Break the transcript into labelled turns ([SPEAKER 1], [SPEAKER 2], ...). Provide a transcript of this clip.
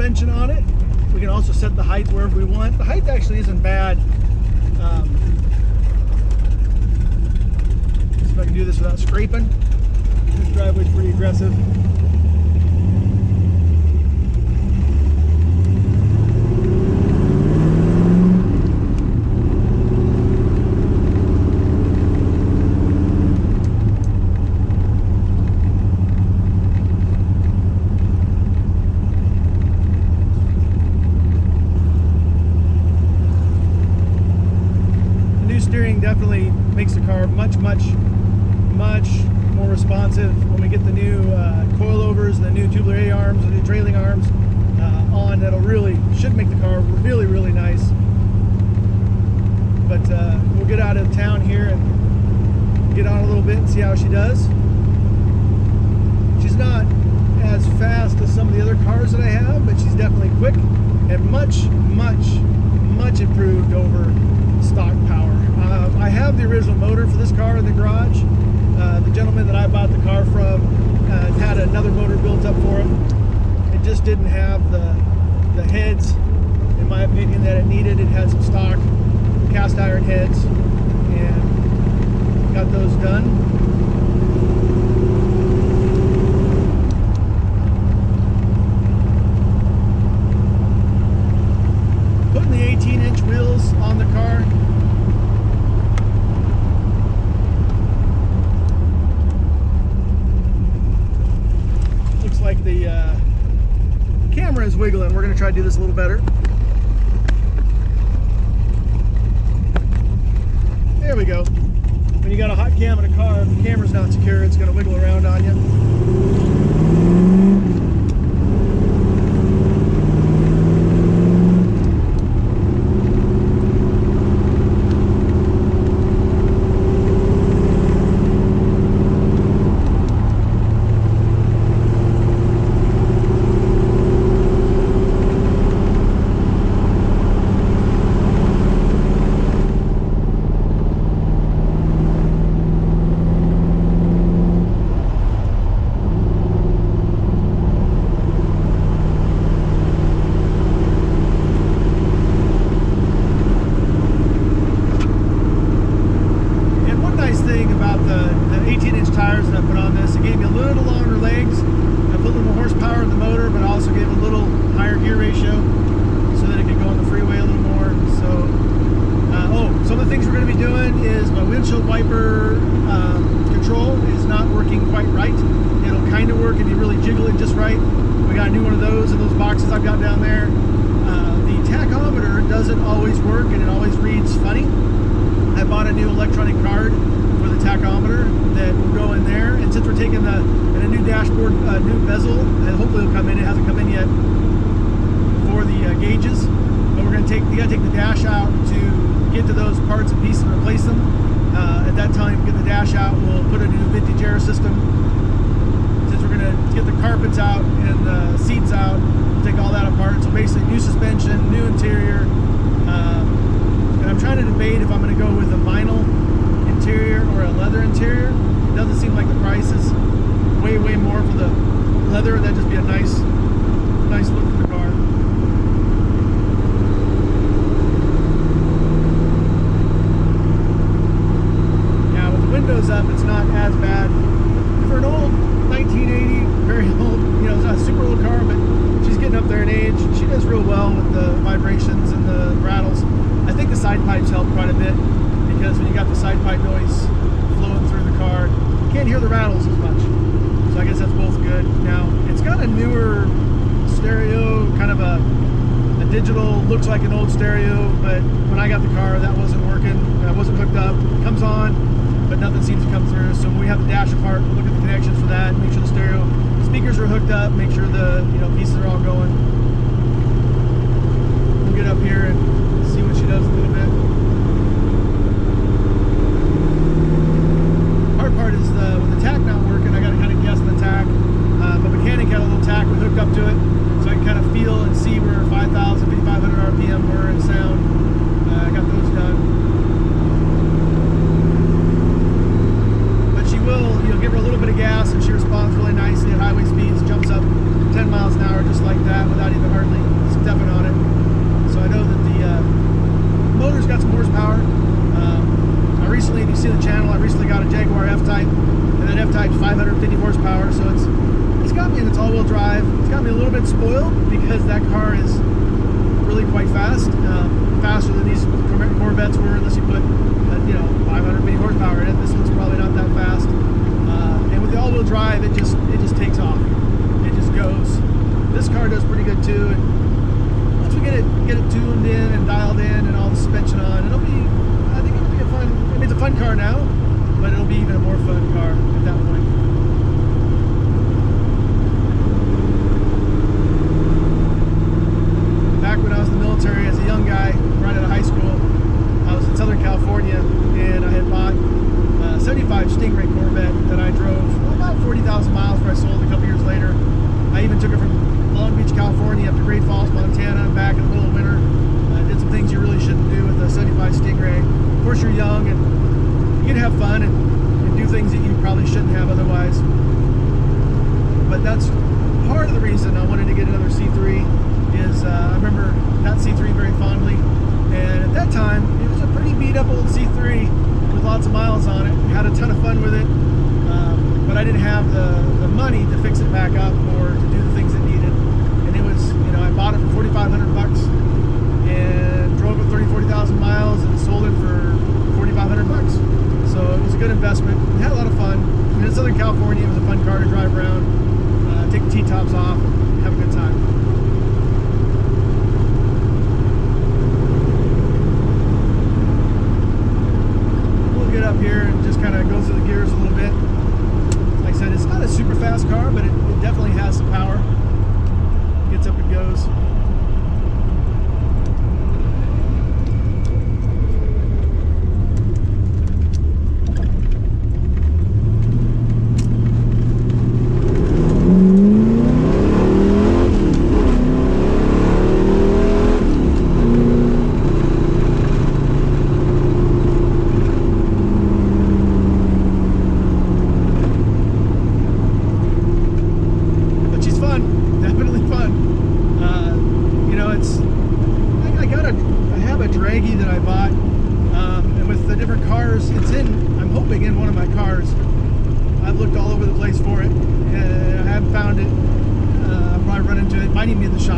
[SPEAKER 1] suspension on it. We can also set the height wherever we want. The height actually isn't bad. See if I can do this without scraping. This driveway's pretty aggressive. Steering definitely makes the car much more responsive. When we get the new coilovers, the new tubular A arms, the new trailing arms on, that'll really should make the car really nice. But we'll get out of town here and get on a little bit and see how she does. She's not as fast as some of the other cars that I have, but she's definitely quick and much improved over stock power. I have the original motor for this car in the garage. The gentleman that I bought the car from had another motor built up for him. It just didn't have the heads, in my opinion, that it needed. It had some stock cast iron heads, and got those done. Putting the 18-inch wheels on the car. Looks like the camera is wiggling. We're going to try to do this a little better. There we go. When you got a hot cam in a car, if the camera's not secure, it's going to wiggle around on you. Looks like an old stereo, but when I got the car, that wasn't working. It wasn't hooked up. It comes on, but nothing seems to come through. So when we have the dash apart, we'll look at the connections for that, make sure the stereo speakers are hooked up, make sure the pieces are all going. We'll get up here and see what she does a little bit. Hard part is with the tach not working, I got to kind of guess the tach. My mechanic had a little tach we hooked up to it, so I can kind of feel and see where 5,000, 5,500 RPM were in sound. I got those done. But she will, give her a little bit of gas and she responds really nicely at highway speeds, jumps up 10 miles an hour just like that without because that car is really quite fast, faster than these Corvettes were, unless you put 550 horsepower in it. This one's probably not that fast, and with the all-wheel drive, it just takes off. It just goes. This car does pretty good too, and once we get it tuned in and dialed in and all the suspension on, I think it'll be a fun. I mean, it's a fun car now, but it'll be even a more fun car at that point. Back when I was in the military as a young guy, right out of high school, I was in Southern California, and I had bought a 75 Stingray Corvette that I drove about 40,000 miles before I sold it a couple years later. I even took it from Long Beach, California up to Great Falls, Montana, back in the middle of winter. Did some things you really shouldn't do with a 75 Stingray. Of course, you're young and you can have fun and do things that you probably shouldn't have otherwise. But that's part of the reason I wanted to get another C3 is I remember that C3 very fondly. And at that time, it was a pretty beat up old C3 with lots of miles on it. Had a ton of fun with it. But I didn't have the money to fix it back up or to do the things it needed. And it was, I bought it for $4,500 and drove it 40,000 miles and sold it for $4,500. So it was a good investment. It had a lot of fun. In Southern California, it was a fun car to drive around, take the T-tops off, and have a good time. We'll get up here and just kind of go through the gears a little bit. Like I said, it's not a super fast car, but it definitely has some power. Gets up and goes. That I bought, and with the different cars it's in, I'm hoping in one of my cars. I've looked all over the place for it and I haven't found it. I'll probably run into it. Might even be in the shop.